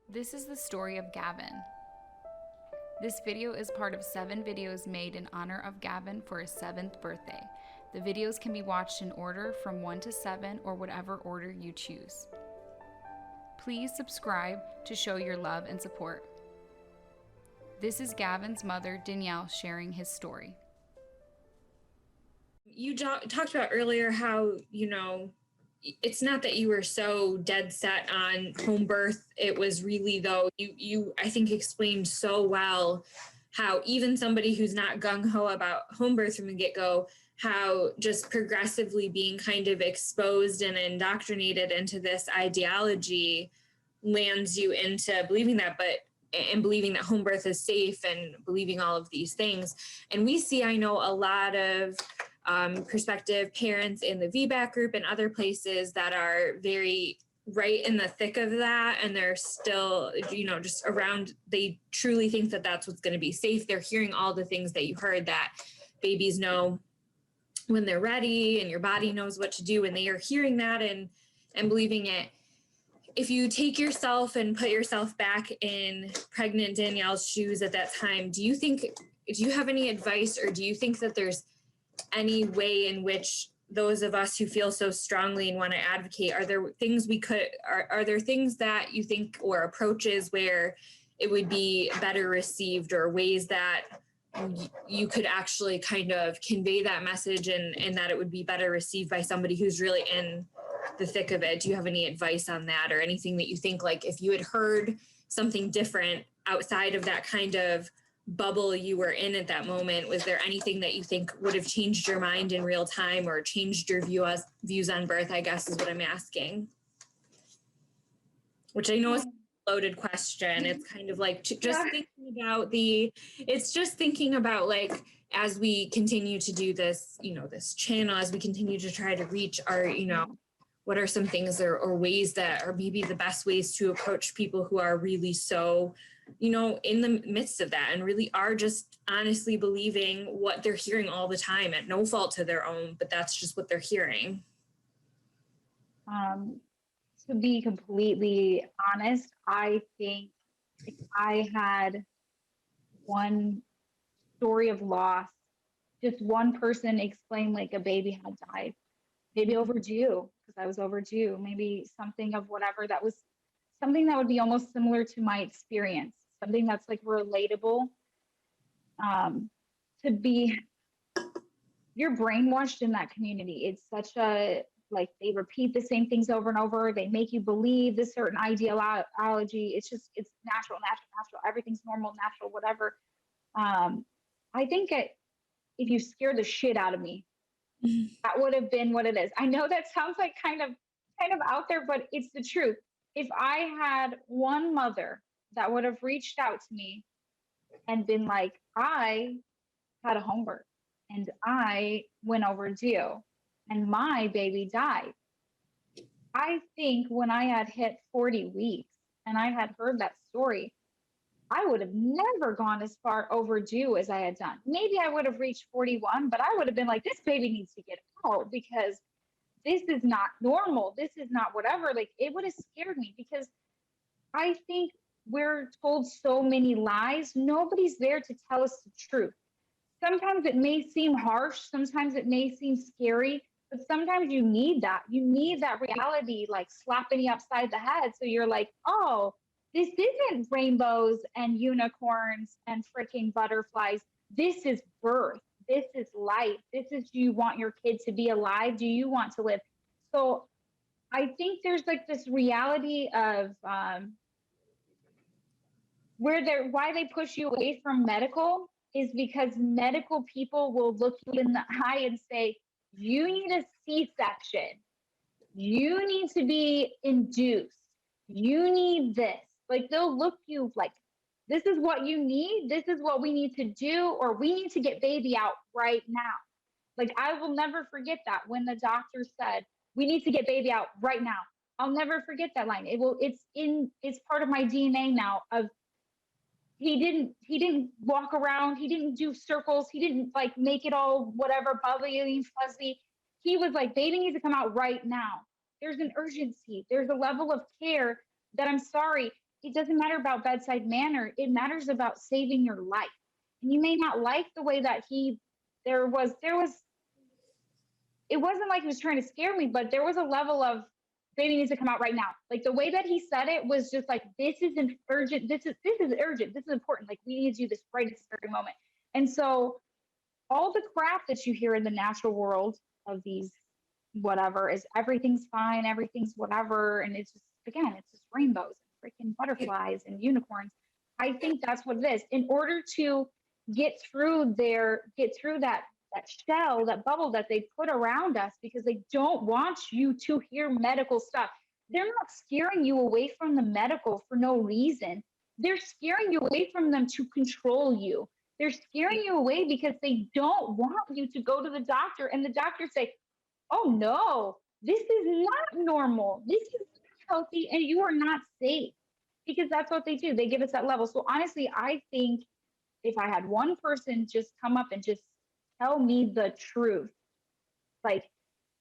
This is the story of Gavin. This video is part of 7 videos made in honor of Gavin for his 7th birthday. The videos can be watched in order from 1 to 7 or whatever order you choose. Please subscribe to show your love and support. This is Gavin's mother, Danielle, sharing his story. You talked about earlier how, it's not that you were so dead set on home birth. It was really, though, you I think explained so well how even somebody who's not gung-ho about home birth from the get-go, how just progressively being kind of exposed and indoctrinated into this ideology lands you into believing that, and believing that home birth is safe and believing all of these things. And we see, I know, a lot of prospective parents in the VBAC group and other places that are very right in the thick of that. And they're still, just around, they truly think that that's what's going to be safe. They're hearing all the things that you heard, that babies know when they're ready and your body knows what to do. And they are hearing that and believing it. If you take yourself and put yourself back in pregnant Danielle's shoes at that time, do you have any advice, or do you think that there's any way in which those of us who feel so strongly and want to advocate, are there things are there things that you think, or approaches where it would be better received, or ways that you could actually kind of convey that message and that it would be better received by somebody who's really in the thick of it? Do you have any advice on that, or anything that you think, like, if you had heard something different outside of that kind of bubble you were in at that moment, was there anything that you think would have changed your mind in real time, or changed your views on birth, I guess is what I'm asking? Which I know is a loaded question. It's kind of like thinking about like, as we continue to do this, this channel, as we continue to try to reach our, what are some things or ways that are maybe the best ways to approach people who are really so, in the midst of that, and really are just honestly believing what they're hearing all the time at no fault to their own, but that's just what they're hearing. To be completely honest, I think if I had one story of loss, just one person explain like a baby had died, maybe overdue, because I was overdue, maybe something of whatever that was something that would be almost similar to my experience, something that's like relatable. To be, you're brainwashed in that community. It's such a, like, they repeat the same things over and over. They make you believe this certain ideology. It's natural, everything's normal, natural, whatever. I think if you scare the shit out of me, that would have been what it is. I know that sounds like kind of out there, but it's the truth. If I had one mother that would have reached out to me and been like, I had a home birth and I went overdue and my baby died. I think when I had hit 40 weeks and I had heard that story, I would have never gone as far overdue as I had done. Maybe I would have reached 41, but I would have been like, this baby needs to get out because this is not normal. This is not whatever. Like, it would have scared me, because I think we're told so many lies. Nobody's there to tell us the truth. Sometimes it may seem harsh. Sometimes it may seem scary, but sometimes you need that. You need that reality, like, slapping you upside the head. So you're like, oh, this isn't rainbows and unicorns and freaking butterflies. This is birth. This is life. This is, do you want your kid to be alive? Do you want to live? So I think there's like this reality of why they push you away from medical is because medical people will look you in the eye and say, you need a C-section. You need to be induced. You need this. Like, they'll look you like, this is what you need. This is what we need to do, or we need to get baby out right now. Like, I will never forget that when the doctor said, we need to get baby out right now. I'll never forget that line. It's part of my DNA now. Of he didn't walk around. He didn't do circles. He didn't like make it all whatever bubbly and fuzzy. He was like, baby needs to come out right now. There's an urgency. There's a level of care that, I'm sorry, it doesn't matter about bedside manner. It matters about saving your life. And you may not like the way that it wasn't like he was trying to scare me, but there was a level of baby needs to come out right now. Like the way that he said it was just like, this isn't urgent. This is urgent. This is important. Like we need to do this right at this very moment. And so all the crap that you hear in the natural world of these whatever is everything's fine, everything's whatever. And it's just, again, it's just rainbows and freaking butterflies and unicorns. I think that's what it is. In order to get through that shell, that bubble that they put around us, because they don't want you to hear medical stuff. They're not scaring you away from the medical for no reason. They're scaring you away from them to control you. They're scaring you away because they don't want you to go to the doctor and the doctor say, oh no, this is not normal. This is healthy and you are not safe, because that's what they do. They give us that level. So honestly, I think if I had one person just come up and just tell me the truth, like,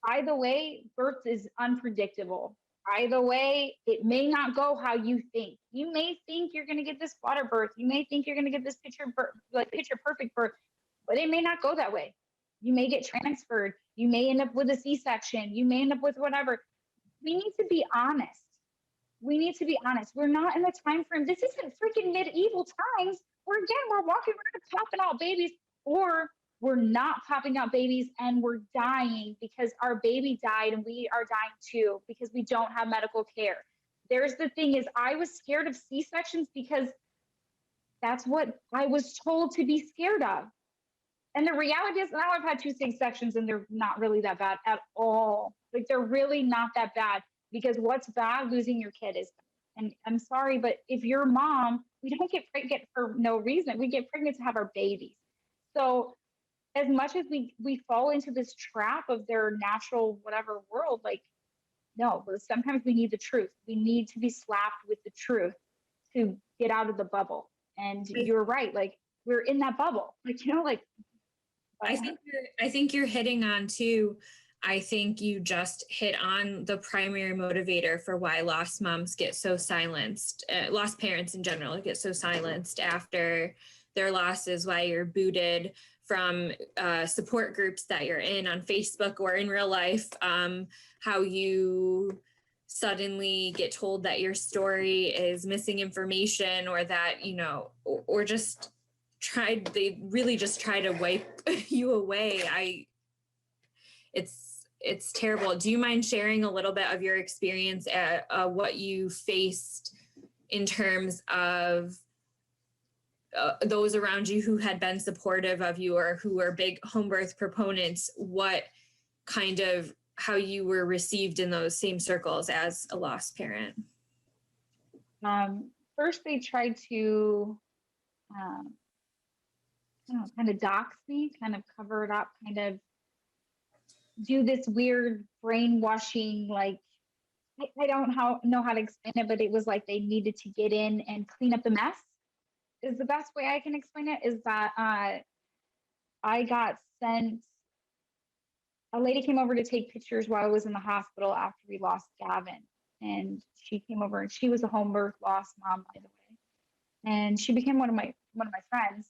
either way, birth is unpredictable. Either way, it may not go how you think. You may think you're going to get this water birth. You may think you're going to get this picture perfect birth, but it may not go that way. You may get transferred. You may end up with a C-section. You may end up with whatever. We need to be honest. We need to be honest. We're not in the time frame. This isn't freaking medieval times. We're walking around popping out babies, or we're not popping out babies and we're dying because our baby died and we are dying too because we don't have medical care. There's the thing is, I was scared of C-sections because that's what I was told to be scared of. And the reality is, now I've had 2 C-sections and they're not really that bad at all. Like, they're really not that bad, because what's bad, losing your kid is bad. And I'm sorry, but if you're a mom, we don't get pregnant for no reason. We get pregnant to have our babies. So as much as we fall into this trap of their natural whatever world, like, no, but sometimes we need the truth. We need to be slapped with the truth to get out of the bubble. And you're right, like, we're in that bubble, like, like. I think you're hitting on too. I think you just hit on the primary motivator for why lost moms get so silenced, lost parents in general get so silenced after their losses, why you're booted from support groups that you're in on Facebook or in real life, how you suddenly get told that your story is missing information, or that, or just they really just try to wipe you away. It's terrible. Do you mind sharing a little bit of your experience at what you faced in terms of those around you who had been supportive of you or who were big home birth proponents, how you were received in those same circles as a lost parent? First, they tried to kind of dox me, kind of cover it up, kind of do this weird brainwashing, like, I don't know how to explain it, but it was like they needed to get in and clean up the mess, is the best way I can explain it. Is that I got sent, a lady came over to take pictures while I was in the hospital after we lost Gavin. And she came over, and she was a home birth lost mom, by the way. And she became one of my friends.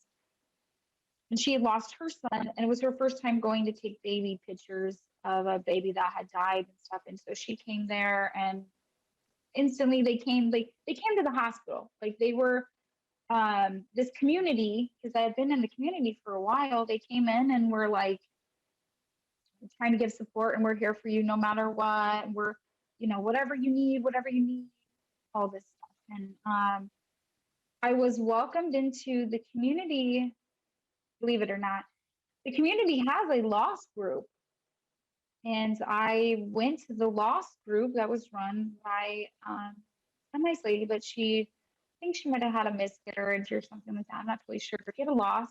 And she had lost her son, and it was her first time going to take baby pictures of a baby that had died and stuff. And so she came there, and instantly they came to the hospital. Like, they were this community, because I had been in the community for a while. They came in and were like, we're trying to give support, and we're here for you no matter what. And we're, whatever you need, all this stuff. And I was welcomed into the community. Believe it or not, the community has a lost group. And I went to the lost group that was run by a nice lady, but I think she might have had a miscarriage or something like that. I'm not really sure. She had a loss.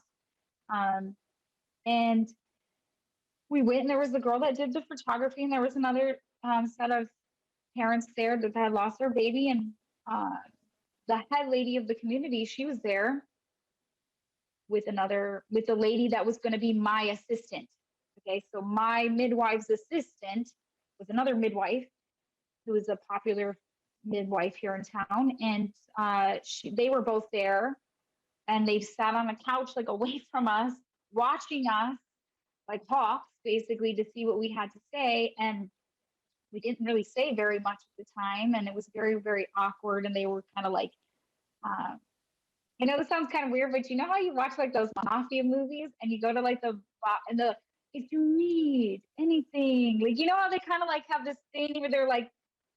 And we went, and there was the girl that did the photography, and there was another set of parents there that had lost their baby. And the head lady of the community, she was there with the lady that was going to be my assistant. Okay, so my midwife's assistant was another midwife who was a popular midwife here in town, and they were both there, and they sat on a couch like away from us, watching us like hawks, basically, to see what we had to say. And we didn't really say very much at the time, and it was very, very awkward. And they were kind of like, uh, I know this sounds kind of weird, but you know how you watch like those mafia movies and you go to like the if you need anything, like you know how they kind of like have this thing where they're like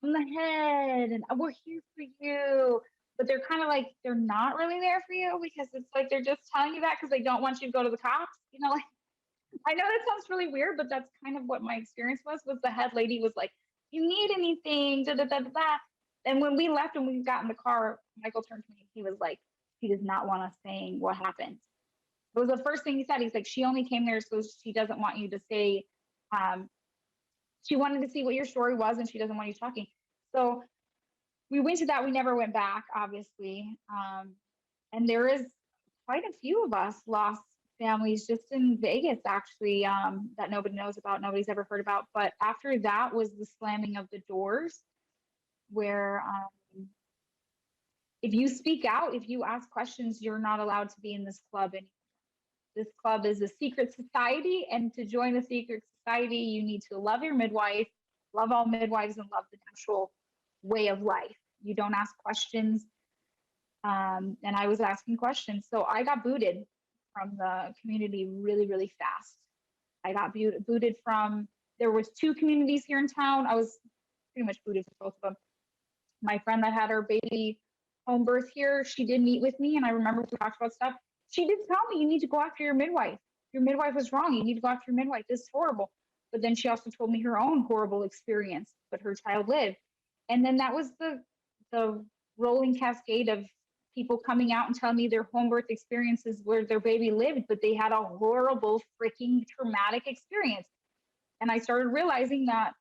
on the head and we're here for you, but they're kind of like they're not really there for you because it's like they're just telling you that because they don't want you to go to the cops. You know, like I know that sounds really weird, but that's kind of what my experience was the head lady was like, you need anything, da da da da da. And when we left and we got in the car, Michael turned to me. He was like, he does not want us saying what happened. It was the first thing he said. He's like, she only came there so she doesn't want you to say, she wanted to see what your story was and she doesn't want you talking. So we went to that. We never went back, obviously. And there is quite a few of us lost families just in Vegas, actually, that nobody knows about, nobody's ever heard about. But after that was the slamming of the doors, where if you speak out, if you ask questions, you're not allowed to be in this club anymore. This club is a secret society, and to join a secret society, you need to love your midwife, love all midwives, and love the natural way of life. You don't ask questions. And I was asking questions. So I got booted from the community really, really fast. I got booted from, there was 2 communities here in town. I was pretty much booted from both of them. My friend that had her baby home birth here, she did meet with me, and I remember we talked about stuff. She did tell me, you need to go after your midwife. Your midwife was wrong. You need to go after your midwife. This is horrible. But then she also told me her own horrible experience, but her child lived. And then that was the rolling cascade of people coming out and telling me their home birth experiences where their baby lived, but they had a horrible, freaking traumatic experience. And I started realizing that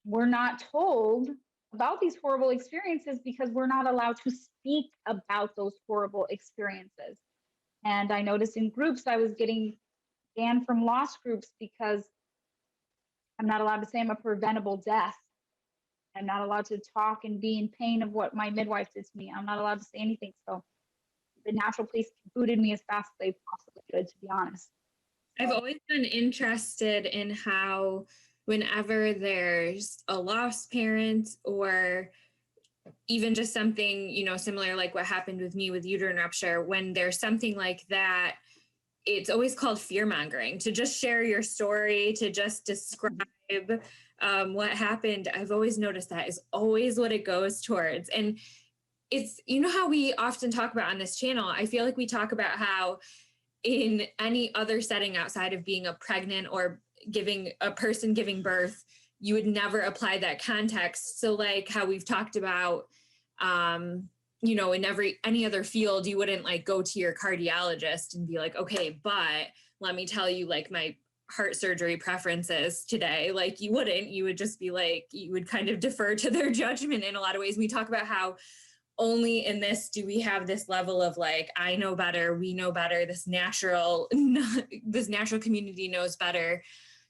we're not told about these horrible experiences because we're not allowed to speak about those horrible experiences. And I noticed in groups I was getting banned from lost groups because I'm not allowed to say I'm a preventable death. I'm not allowed to talk and be in pain of what my midwife did to me. I'm not allowed to say anything. So the natural police booted me as fast as they possibly could, to be honest. I've always been interested in how whenever there's a lost parent or even just something, you know, similar like what happened with me with uterine rupture, when there's something like that, it's always called fear mongering, to just share your story, to just describe what happened. I've always noticed that is always what it goes towards. And it's, you know, how we often talk about on this channel, I feel like we talk about how in any other setting outside of being a pregnant or giving a person giving birth, you would never apply that context. So like how we've talked about, you know, in any other field, you wouldn't like go to your cardiologist and be like, okay, but let me tell you like my heart surgery preferences today. Like you wouldn't, you would just be like, you would kind of defer to their judgment in a lot of ways. We talk about how only in this do we have this level of like, I know better, we know better, this natural community knows better.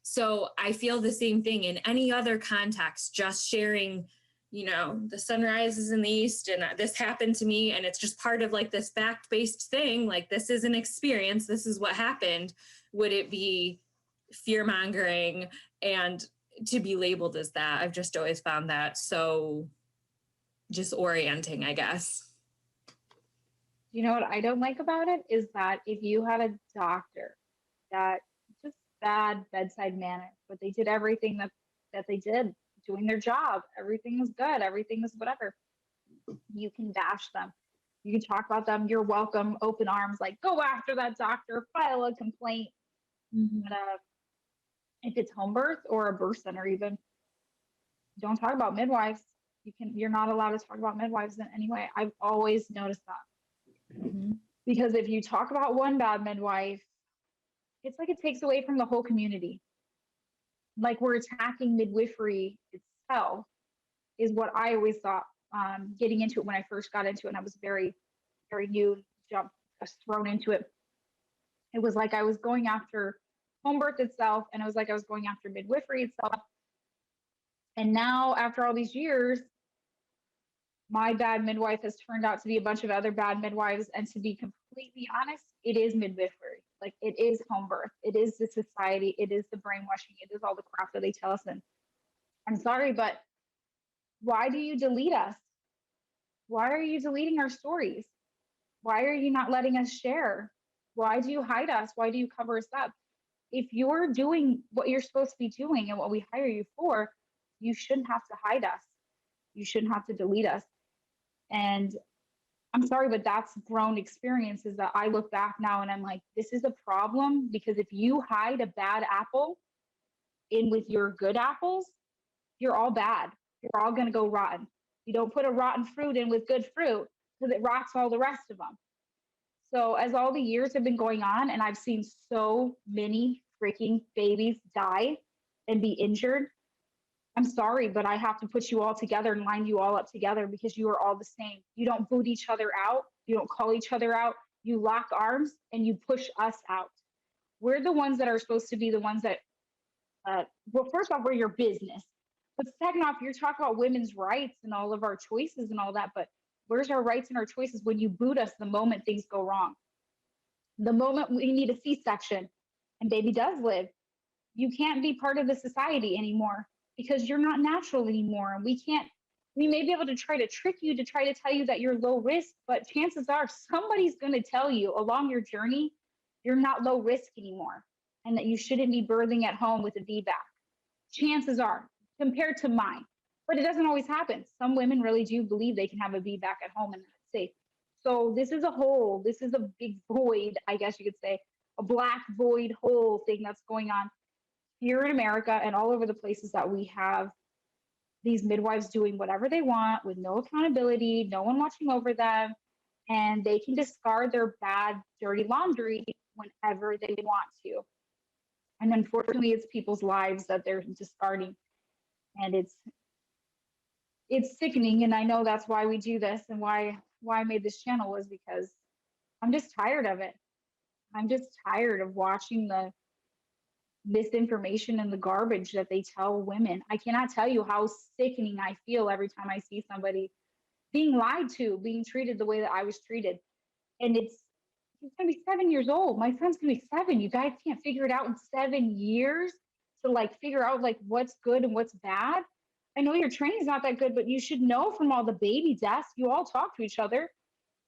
So I feel the same thing in any other context, just sharing, you know, the sun rises in the east and this happened to me. And it's just part of like this fact-based thing. Like this is an experience. This is what happened. Would it be fear mongering and to be labeled as that? I've just always found that so disorienting, I guess. You know what I don't like about it is that if you had a doctor that just bad bedside manner, but they did everything that they did, doing their job, everything was good, everything was whatever, you can bash them. You can talk about them. You're welcome, open arms, like go after that doctor, file a complaint. Mm-hmm. But if it's home birth or a birth center, even don't talk about midwives. You're not allowed to talk about midwives in any way. I've always noticed that. Mm-hmm. Because if you talk about one bad midwife, it's like it takes away from the whole community. Like we're attacking midwifery itself is what I always thought, getting into it when I first got into it, and I was very, very new, I was thrown into it. It was like I was going after home birth itself, and it was like I was going after midwifery itself. And now, after all these years, My bad midwife has turned out to be a bunch of other bad midwives. And to be completely honest, it is midwifery. Like it is home birth. It is the society. It is the brainwashing. It is all the crap that they tell us. And I'm sorry, but why do you delete us? Why are you deleting our stories? Why are you not letting us share? Why do you hide us? Why do you cover us up? If you're doing what you're supposed to be doing and what we hire you for, you shouldn't have to hide us. You shouldn't have to delete us. And I'm sorry, but that's grown experiences that I look back now and I'm like, this is a problem because if you hide a bad apple in with your good apples, you're all bad. You're all going to go rotten. You don't put a rotten fruit in with good fruit because it rots all the rest of them. So as all the years have been going on and I've seen so many freaking babies die and be injured, I'm sorry, but I have to put you all together and line you all up together because you are all the same. You don't boot each other out. You don't call each other out. You lock arms and you push us out. We're the ones that are supposed to be the ones that, well, first off, we're your business. But second off, you're talking about women's rights and all of our choices and all that. But where's our rights and our choices when you boot us the moment things go wrong? The moment we need a C-section and baby does live, you can't be part of the society anymore because you're not natural anymore. And we may be able to try to trick you to try to tell you that you're low risk, but chances are somebody's going to tell you along your journey, you're not low risk anymore and that you shouldn't be birthing at home with a VBAC. Chances are compared to mine, but it doesn't always happen. Some women really do believe they can have a VBAC at home and that's safe. So this is a hole. This is a big void, I guess you could say, a black void hole thing that's going on here in America and all over the places that we have these midwives doing whatever they want with no accountability, no one watching over them, and they can discard their bad, dirty laundry whenever they want to. And unfortunately, it's people's lives that they're discarding. And it's sickening. And I know that's why we do this and why I made this channel was because I'm just tired of it. I'm just tired of watching the misinformation and the garbage that they tell women. I cannot tell you how sickening I feel every time I see somebody being lied to, being treated the way that I was treated. And he's gonna be 7 years old. My son's gonna be 7. You guys can't figure it out in 7 years to like figure out like what's good and what's bad. I know your training's not that good, but you should know from all the baby deaths. You all talk to each other.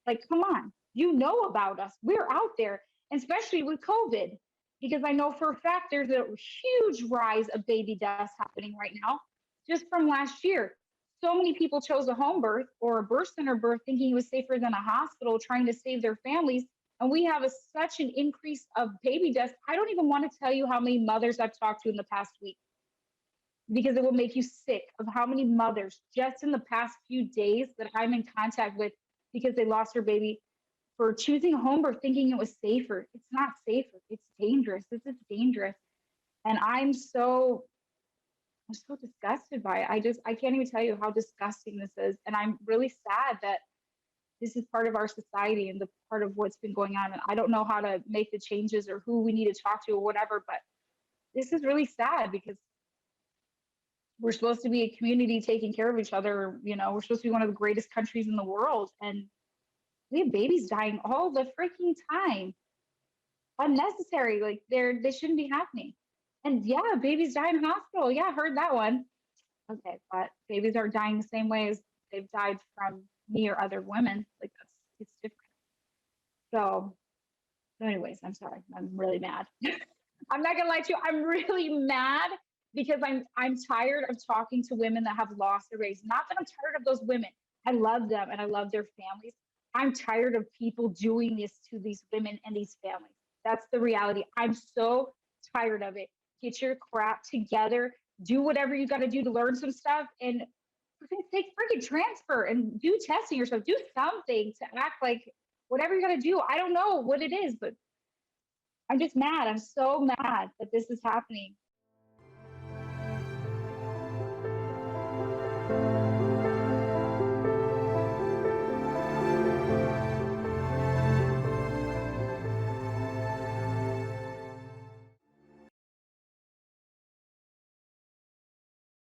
Like, come on, you know about us. We're out there, especially with COVID, because I know for a fact there's a huge rise of baby deaths happening right now just from last year. So many people chose a home birth or a birth center birth thinking it was safer than a hospital trying to save their families. And we have such an increase of baby deaths. I don't even want to tell you how many mothers I've talked to in the past week because it will make you sick of how many mothers just in the past few days that I'm in contact with because they lost their baby for choosing a home birth thinking it was safer. It's not safer. It's dangerous. This is dangerous. And I'm so disgusted by it. I can't even tell you how disgusting this is. And I'm really sad that this is part of our society and the part of what's been going on. And I don't know how to make the changes or who we need to talk to or whatever, but this is really sad because we're supposed to be a community taking care of each other. You know, we're supposed to be one of the greatest countries in the world. And we have babies dying all the freaking time. Unnecessary. Like they shouldn't be happening. And yeah, babies die in hospital. Yeah, I heard that one. Okay, but babies are dying the same way as they've died from me or other women. Like it's different. So anyways, I'm sorry. I'm really mad. I'm not gonna lie to you. I'm really mad because I'm tired of talking to women that have lost their babies. Not that I'm tired of those women. I love them and I love their families. I'm tired of people doing this to these women and these families. That's the reality. I'm so tired of it. Get your crap together. Do whatever you got to do to learn some stuff and take freaking transfer and do testing yourself. Do something to act like whatever you got to do. I don't know what it is, but I'm just mad. I'm so mad that this is happening.